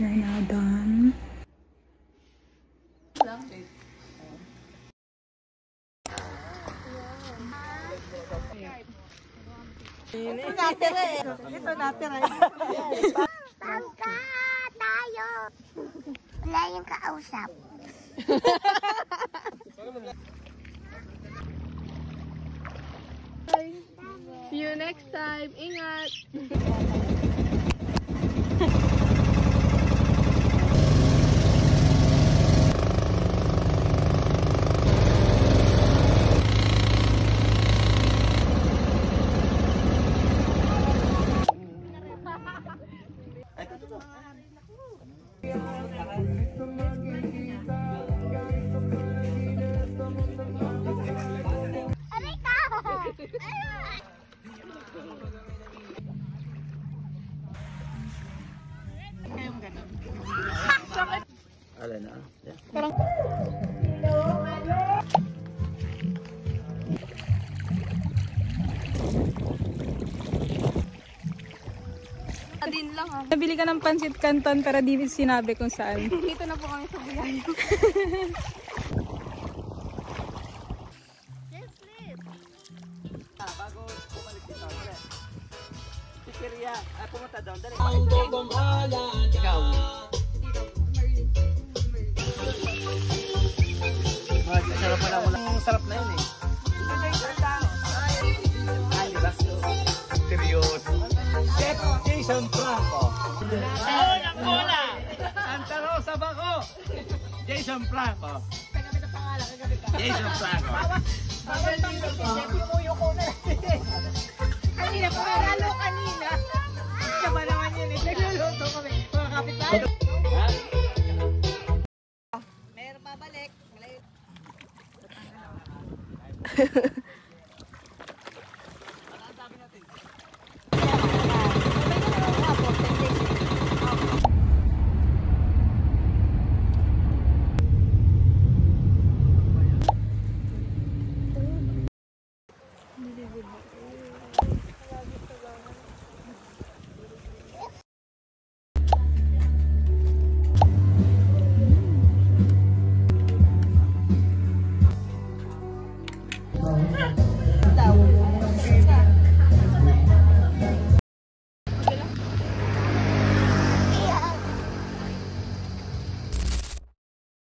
We are now done. Ito natira eh. Ito natira eh. Bangka tayo. Wala yung kausap. See you next time. Ingat! Aray ka! Ala na. Parang... Din lang ah. Nabili ka ng pancit canton pero di sinabi kung saan. Dito na po kami sa Buyayo. Bago umalis dito, dali. Si Kiria, pumunta doon, dali. Ikaw. Sarap pala mo lang. Sarap na yun eh. Ay, diba? Seryoso. Chef Jason Franco. Oh, nakola! Santa Rosa Baco. Jason Franco. Jason Franco. Kanina po lalo kanina. Saba naman yun eh. Nagluluto kami. Mga kapitbahay. Meron pa balik.